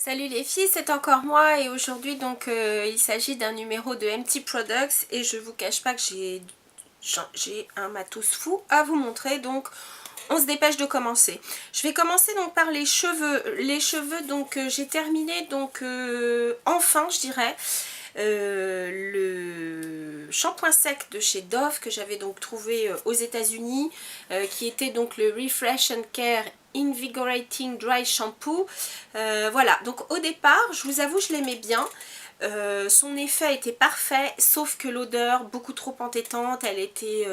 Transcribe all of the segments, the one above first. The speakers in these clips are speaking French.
Salut les filles, c'est encore moi et aujourd'hui donc il s'agit d'un numéro de MT Products et je vous cache pas que j'ai un matos fou à vous montrer, donc on se dépêche de commencer. Je vais commencer donc par les cheveux. Les cheveux, donc j'ai terminé donc enfin je dirais le shampoing sec de chez Dove que j'avais donc trouvé aux États-Unis, qui était donc le Refresh and Care Invigorating Dry Shampoo. Voilà, donc au départ, je vous avoue, je l'aimais bien. Son effet était parfait, sauf que l'odeur beaucoup trop entêtante, elle était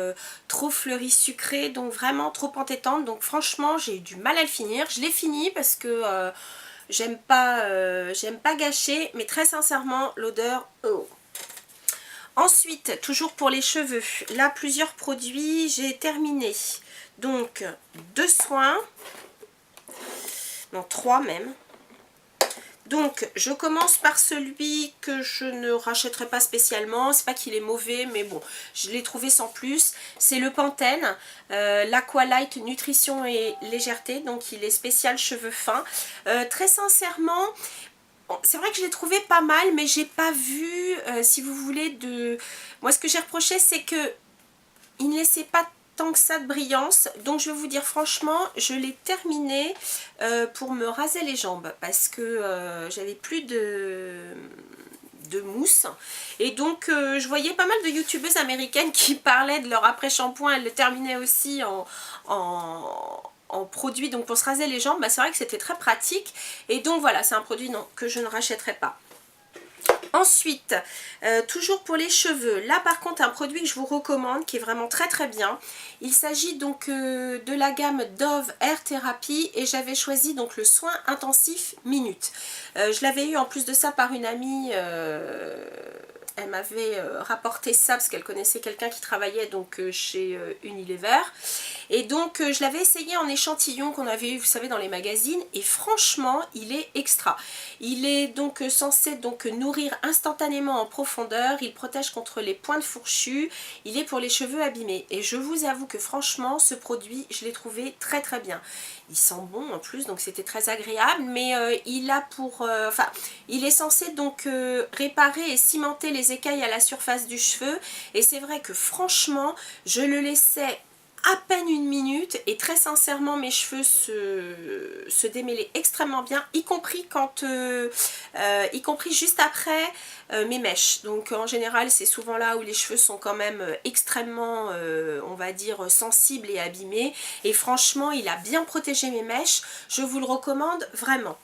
trop fleurie sucrée, donc vraiment trop entêtante. Donc franchement, j'ai eu du mal à le finir. Je l'ai fini parce que j'aime pas gâcher, mais très sincèrement, l'odeur, oh. Ensuite, toujours pour les cheveux, là plusieurs produits, j'ai terminé. Donc, 2 soins, non 3 même. Donc, je commence par celui que je ne rachèterai pas spécialement. C'est pas qu'il est mauvais, mais bon, je l'ai trouvé sans plus. C'est le Pantene, l'Aqualight Nutrition et Légèreté. Donc, il est spécial cheveux fins. Très sincèrement, c'est vrai que je l'ai trouvé pas mal, mais j'ai pas vu, si vous voulez, de... Moi, ce que j'ai reproché, c'est que il ne laissait pas tant que ça de brillance, donc je vais vous dire franchement, je l'ai terminé pour me raser les jambes parce que j'avais plus de mousse, et donc je voyais pas mal de youtubeuses américaines qui parlaient de leur après-shampoing. Elles le terminaient aussi en produit donc pour se raser les jambes. Bah, c'est vrai que c'était très pratique, et donc voilà, c'est un produit non, que je ne rachèterai pas. Ensuite, toujours pour les cheveux, là par contre un produit que je vous recommande qui est vraiment très très bien. Il s'agit donc de la gamme Dove Hair Therapy et j'avais choisi donc le soin intensif minute. Je l'avais eu en plus de ça par une amie, elle m'avait rapporté ça parce qu'elle connaissait quelqu'un qui travaillait donc chez Unilever. Et donc je l'avais essayé en échantillon qu'on avait eu, vous savez, dans les magazines, et franchement il est extra. Il est donc censé donc nourrir instantanément en profondeur, il protège contre les pointes fourchues, il est pour les cheveux abîmés. Et je vous avoue que franchement ce produit, je l'ai trouvé très très bien. Il sent bon en plus, donc c'était très agréable, mais il a pour... il est censé donc réparer et cimenter les écailles à la surface du cheveu, et c'est vrai que franchement je le laissais à peine une minute et très sincèrement mes cheveux se démêlaient extrêmement bien, y compris quand y compris juste après mes mèches. Donc en général c'est souvent là où les cheveux sont quand même extrêmement on va dire sensibles et abîmés, et franchement il a bien protégé mes mèches, je vous le recommande vraiment.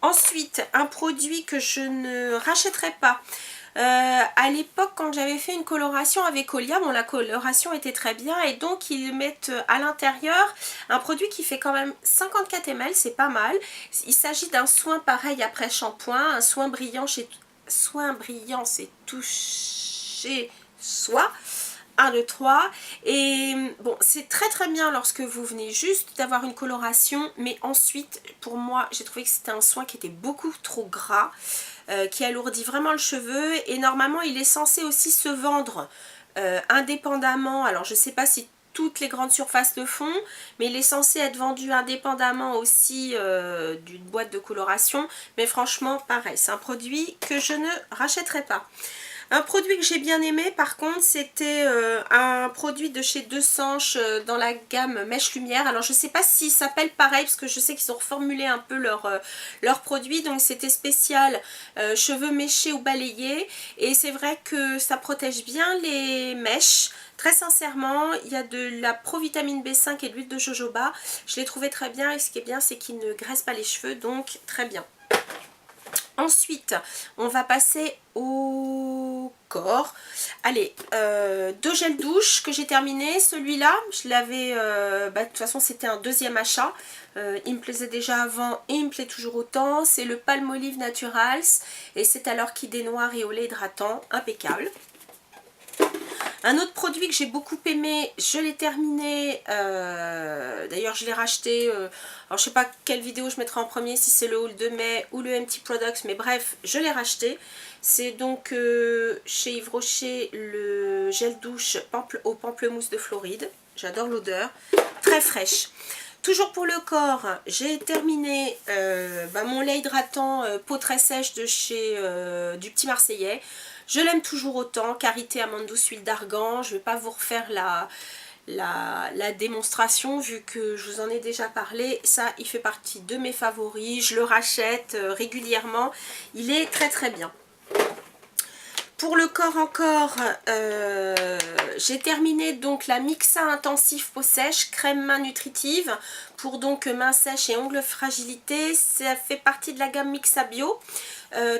Ensuite, un produit que je ne rachèterai pas. À l'époque, quand j'avais fait une coloration avec Olia, bon, la coloration était très bien, et donc ils mettent à l'intérieur un produit qui fait quand même 54 ml, c'est pas mal. Il s'agit d'un soin pareil après shampoing, un soin brillant c'est toucher soi. 1, 2, 3. Et bon, c'est très très bien lorsque vous venez juste d'avoir une coloration, mais ensuite, pour moi, j'ai trouvé que c'était un soin qui était beaucoup trop gras, qui alourdit vraiment le cheveu, et normalement, il est censé aussi se vendre indépendamment. Alors, je sais pas si toutes les grandes surfaces le font, mais il est censé être vendu indépendamment aussi d'une boîte de coloration, mais franchement, pareil, c'est un produit que je ne rachèterai pas. Un produit que j'ai bien aimé par contre, c'était un produit de chez Deux Sanches dans la gamme Mèche Lumière. Alors je ne sais pas s'il s'appelle pareil parce que je sais qu'ils ont reformulé un peu leur produit. Donc c'était spécial cheveux méchés ou balayés, et c'est vrai que ça protège bien les mèches. Très sincèrement, il y a de la provitamine B5 et de l'huile de jojoba. Je l'ai trouvé très bien, et ce qui est bien c'est qu'il ne graisse pas les cheveux, donc très bien. Ensuite, on va passer au corps. Allez, 2 gels douche que j'ai terminé. Celui-là, je l'avais... de toute façon, c'était un deuxième achat. Il me plaisait déjà avant et il me plaît toujours autant. C'est le Palmolive Naturals. Et c'est à l'orchidée noire et au lait hydratant. Impeccable. Un autre produit que j'ai beaucoup aimé, je l'ai terminé, d'ailleurs je l'ai racheté, alors je sais pas quelle vidéo je mettrai en premier, si c'est le haul de mai ou le MT Products, mais bref, je l'ai racheté. C'est donc chez Yves Rocher le gel douche au pamplemousse de Floride, j'adore l'odeur, très fraîche. Toujours pour le corps, j'ai terminé mon lait hydratant peau très sèche de chez du Petit Marseillais. Je l'aime toujours autant, karité, amande douce, huile d'argan. Je ne vais pas vous refaire la démonstration vu que je vous en ai déjà parlé. Ça, il fait partie de mes favoris. Je le rachète régulièrement. Il est très très bien. Pour le corps encore, j'ai terminé donc la Mixa Intensif Peau Sèche, crème main nutritive pour donc mains sèches et ongles fragilité. Ça fait partie de la gamme Mixa Bio.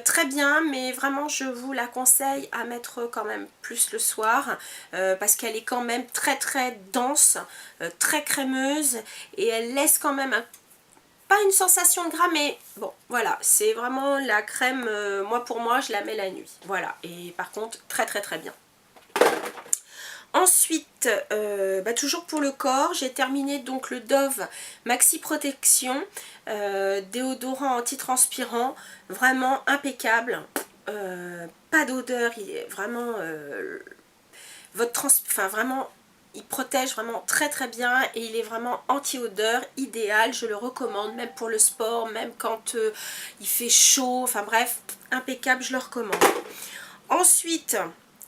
Très bien, mais vraiment je vous la conseille à mettre quand même plus le soir parce qu'elle est quand même très très dense, très crémeuse et elle laisse quand même pas une sensation de gras, mais bon voilà, c'est vraiment la crème, pour moi je la mets la nuit, voilà, et par contre très très très bien. Ensuite, toujours pour le corps, j'ai terminé donc le Dove Maxi Protection, déodorant antitranspirant, vraiment impeccable, pas d'odeur, il est vraiment, vraiment, il protège vraiment très très bien et il est vraiment anti-odeur, idéal, je le recommande, même pour le sport, même quand il fait chaud, enfin bref, impeccable, je le recommande. Ensuite,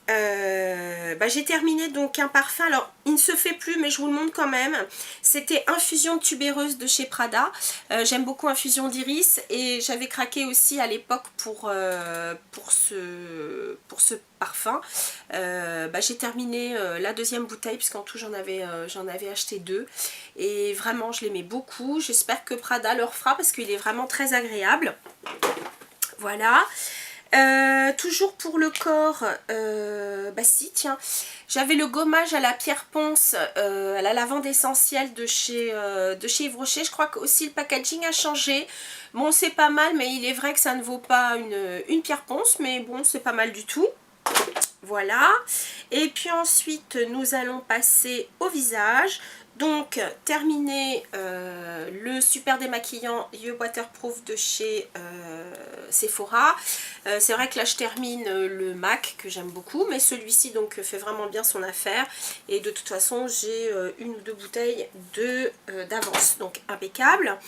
j'ai terminé donc un parfum, alors il ne se fait plus mais je vous le montre quand même, c'était Infusion tubéreuse de chez Prada. J'aime beaucoup Infusion d'iris et j'avais craqué aussi à l'époque pour ce parfum. J'ai terminé la deuxième bouteille puisqu'en tout j'en avais acheté 2 et vraiment je l'aimais beaucoup. J'espère que Prada le refera parce qu'il est vraiment très agréable. Voilà. Toujours pour le corps, si tiens, j'avais le gommage à la pierre ponce, à la lavande essentielle de chez Yves Rocher. Je crois que aussi le packaging a changé. Bon, c'est pas mal, mais il est vrai que ça ne vaut pas une pierre ponce, mais bon, c'est pas mal du tout. Voilà. Et puis ensuite, nous allons passer au visage. Donc, terminer le super démaquillant You Waterproof de chez Sephora. C'est vrai que là, je termine le MAC que j'aime beaucoup, mais celui-ci donc fait vraiment bien son affaire. Et de toute façon, j'ai une ou deux bouteilles d'avance, donc impeccable.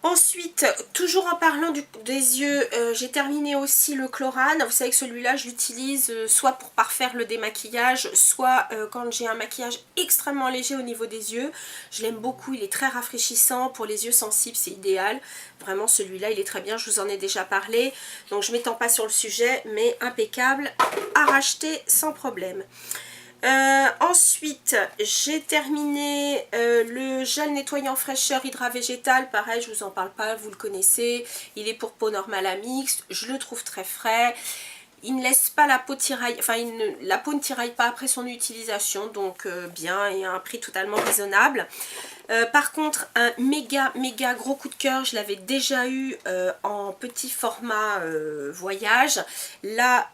Ensuite, toujours en parlant des yeux, j'ai terminé aussi le Chlorane. Vous savez que celui-là, je l'utilise soit pour parfaire le démaquillage, soit quand j'ai un maquillage extrêmement léger au niveau des yeux. Je l'aime beaucoup, il est très rafraîchissant. Pour les yeux sensibles, c'est idéal. Vraiment, celui-là, il est très bien, je vous en ai déjà parlé. Donc, je ne m'étends pas sur le sujet, mais impeccable, à racheter sans problème. Ensuite, j'ai terminé le gel nettoyant fraîcheur Hydra Végétal. Pareil, je vous en parle pas, vous le connaissez. Il est pour peau normale à mixte. Je le trouve très frais. Il ne laisse pas la peau tirailler, la peau ne tiraille pas après son utilisation, donc bien et à un prix totalement raisonnable. Par contre, un méga gros coup de cœur, je l'avais déjà eu en petit format voyage. Là,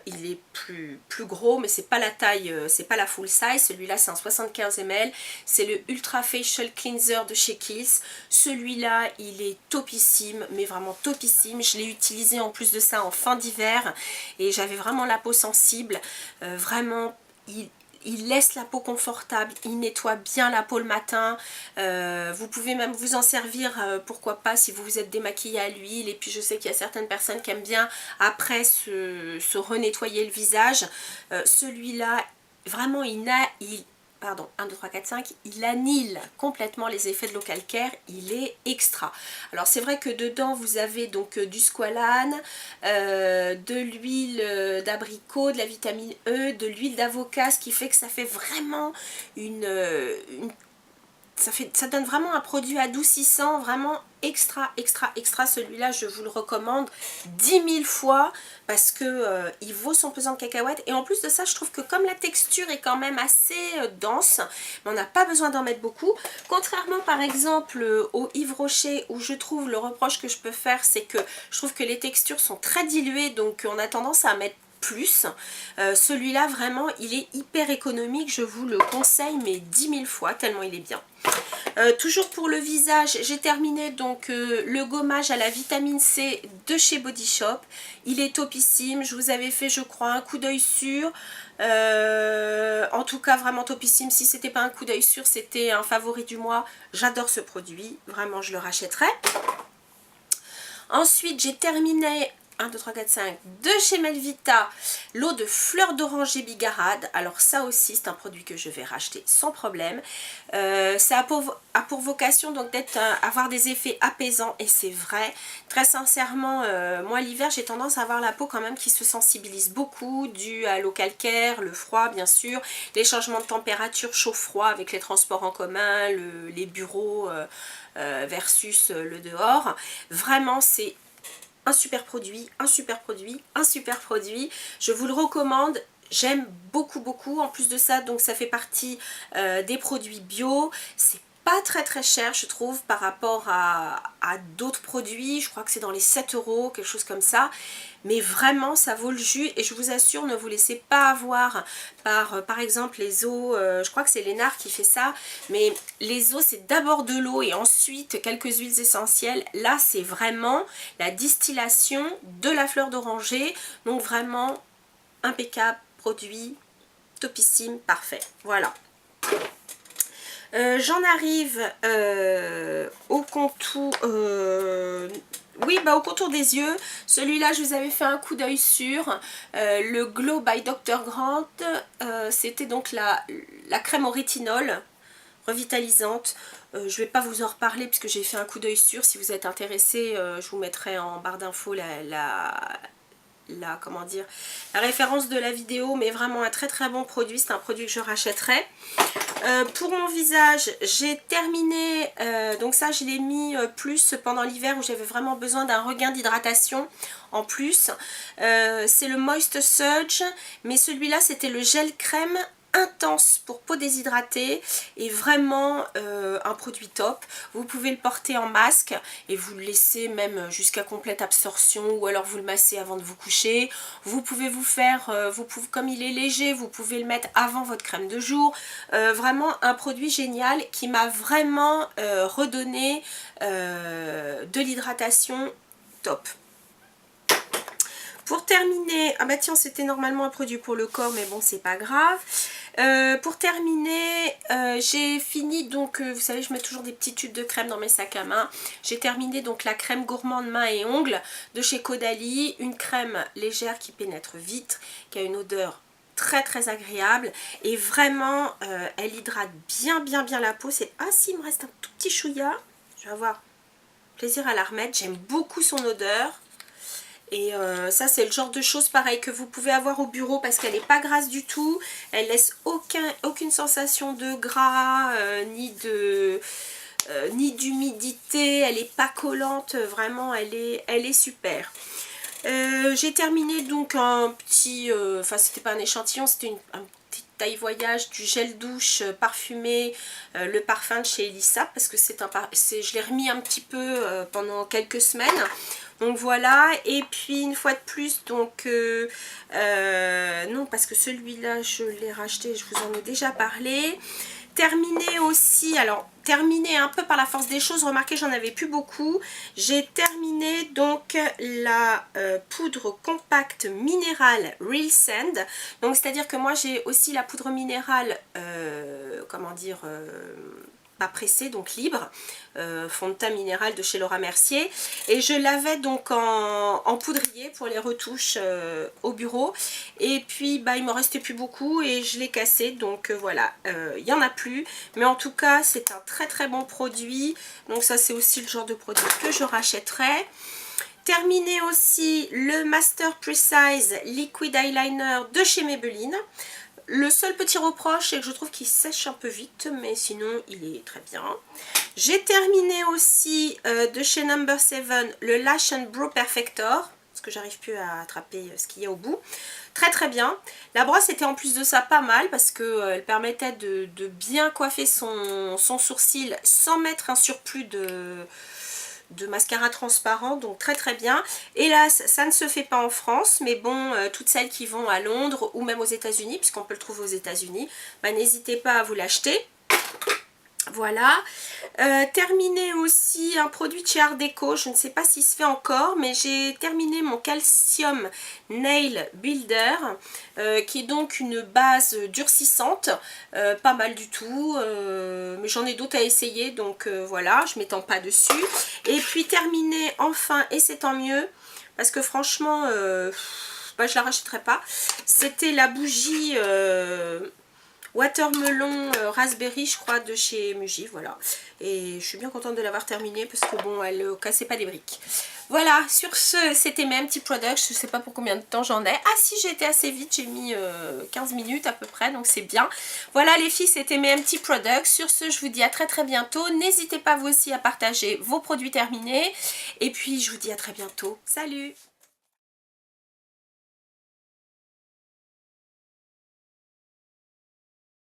il est plus gros, mais c'est pas la taille, c'est pas la full size. Celui-là, c'est un 75 ml. C'est le Ultra Facial Cleanser de chez Kiehl's. Celui-là, il est topissime, mais vraiment topissime. Je l'ai utilisé en plus de ça en fin d'hiver et j'avais vraiment la peau sensible. Vraiment, il laisse la peau confortable, il nettoie bien la peau le matin. Vous pouvez même vous en servir, pourquoi pas, si vous vous êtes démaquillé à l'huile. Et puis je sais qu'il y a certaines personnes qui aiment bien après se renettoyer le visage. Celui-là, vraiment, pardon, 1, 2, 3, 4, 5, il annule complètement les effets de l'eau calcaire, il est extra. Alors c'est vrai que dedans vous avez donc du squalane, de l'huile d'abricot, de la vitamine E, de l'huile d'avocat, ce qui fait que ça fait vraiment ça donne vraiment un produit adoucissant, vraiment extra. Celui-là, je vous le recommande 10 000 fois parce que il vaut son pesant de cacahuètes. Et en plus de ça, je trouve que comme la texture est quand même assez dense, on n'a pas besoin d'en mettre beaucoup. Contrairement par exemple au Yves Rocher, où je trouve le reproche que je peux faire, c'est que je trouve que les textures sont très diluées, donc on a tendance à mettre plus. Celui-là vraiment il est hyper économique, je vous le conseille mais 10 000 fois tellement il est bien. Toujours pour le visage, j'ai terminé donc le gommage à la vitamine C de chez Body Shop. Il est topissime, je vous avais fait je crois un coup d'œil sûr. En tout cas vraiment topissime, si c'était pas un coup d'œil sûr, c'était un favori du mois. J'adore ce produit, vraiment je le rachèterai. Ensuite j'ai terminé 1, 2, 3, 4, 5 de chez Melvita, l'eau de fleurs d'oranger bigarade. Alors ça aussi c'est un produit que je vais racheter sans problème. Ça a pour vocation donc avoir des effets apaisants, et c'est vrai. Très sincèrement, moi l'hiver j'ai tendance à avoir la peau quand même qui se sensibilise beaucoup, dû à l'eau calcaire, le froid bien sûr, les changements de température chaud-froid avec les transports en commun, les bureaux versus le dehors. Vraiment c'est un super produit, un super produit, un super produit. Je vous le recommande. J'aime beaucoup beaucoup. En plus de ça, donc ça fait partie des produits bio. C'est pas très cher je trouve par rapport à d'autres produits. Je crois que c'est dans les 7 €, quelque chose comme ça. Mais vraiment ça vaut le jus, et je vous assure, ne vous laissez pas avoir par exemple les eaux, je crois que c'est Lénard qui fait ça, mais les eaux c'est d'abord de l'eau et ensuite quelques huiles essentielles. Là c'est vraiment la distillation de la fleur d'oranger, donc vraiment impeccable, produit topissime, parfait, voilà. J'en arrive au contour, au contour des yeux. Celui-là, je vous avais fait un coup d'œil sur le Glow by Dr. Grant. C'était donc la crème au rétinol revitalisante. Je ne vais pas vous en reparler puisque j'ai fait un coup d'œil sur. Si vous êtes intéressé, je vous mettrai en barre d'infos comment dire, la référence de la vidéo, mais vraiment un très bon produit. C'est un produit que je rachèterai. Pour mon visage, j'ai terminé, donc ça je l'ai mis plus pendant l'hiver où j'avais vraiment besoin d'un regain d'hydratation en plus. C'est le Moist Surge, mais celui-là c'était le gel crème intense pour peau déshydratée, et vraiment un produit top. Vous pouvez le porter en masque et vous le laissez même jusqu'à complète absorption, ou alors vous le massez avant de vous coucher. Vous pouvez vous faire, comme il est léger, vous pouvez le mettre avant votre crème de jour. Vraiment un produit génial qui m'a vraiment redonné de l'hydratation top. Pour terminer, ah bah tiens, c'était normalement un produit pour le corps, mais bon, c'est pas grave. Pour terminer, j'ai fini, donc vous savez, je mets toujours des petits tubes de crème dans mes sacs à main. J'ai terminé donc la crème gourmande mains et ongles de chez Caudalie, une crème légère qui pénètre vite, qui a une odeur très agréable, et vraiment elle hydrate bien la peau. C'est, ah si, il me reste un tout petit chouïa, je vais avoir plaisir à la remettre. J'aime beaucoup son odeur. Et ça c'est le genre de choses pareil que vous pouvez avoir au bureau, parce qu'elle n'est pas grasse du tout, elle laisse aucune sensation de gras, ni d'humidité, elle n'est pas collante, vraiment elle est super. J'ai terminé donc un petit, enfin c'était pas un échantillon, c'était un petit taille voyage du gel douche parfumé, le parfum de chez Elissa, parce que je l'ai remis un petit peu pendant quelques semaines. Donc voilà, et puis une fois de plus, donc non, parce que celui-là je l'ai racheté, je vous en ai déjà parlé. Terminé aussi, alors terminé un peu par la force des choses, remarquez j'en avais plus beaucoup. J'ai terminé donc la poudre compacte minérale Real Sand. Donc c'est à dire que moi j'ai aussi la poudre minérale, comment dire, pas pressée, donc libre, fond de teint minéral de chez Laura Mercier, et je l'avais donc en poudrier pour les retouches au bureau, et puis bah il m'en restait plus beaucoup et je l'ai cassé, donc voilà, il n'y en a plus, mais en tout cas c'est un très bon produit, donc ça c'est aussi le genre de produit que je rachèterai. Terminé aussi le Master Precise Liquid Eyeliner de chez Maybelline. Le seul petit reproche, c'est que je trouve qu'il sèche un peu vite, mais sinon il est très bien. J'ai terminé aussi de chez No. 7 le Lash and Brow Perfector, parce que j'arrive plus à attraper ce qu'il y a au bout. Très bien. La brosse était en plus de ça pas mal, parce qu'elle permettait de bien coiffer son sourcil sans mettre un surplus de mascara transparent, donc très bien. Hélas ça ne se fait pas en France, mais bon, toutes celles qui vont à Londres ou même aux États-Unis, puisqu'on peut le trouver aux États-Unis, bah, n'hésitez pas à vous l'acheter. Voilà. Terminé aussi un produit de chez Art Deco, je ne sais pas s'il se fait encore, mais j'ai terminé mon Calcium Nail Builder, qui est donc une base durcissante, pas mal du tout, mais j'en ai d'autres à essayer, donc voilà, je m'étends pas dessus. Et puis terminé enfin, et c'est tant mieux, parce que franchement, bah, je la rachèterai pas, c'était la bougie... Watermelon Raspberry, je crois, de chez Muji, voilà. Et je suis bien contente de l'avoir terminée parce que bon, elle ne cassait pas des briques. Voilà, sur ce, c'était mes petits products. Je sais pas pour combien de temps j'en ai. Ah si, j'ai été assez vite, j'ai mis 15 minutes à peu près, donc c'est bien. Voilà les filles, c'était mes petits products. Sur ce, je vous dis à très très bientôt. N'hésitez pas vous aussi à partager vos produits terminés. Et puis, je vous dis à très bientôt. Salut!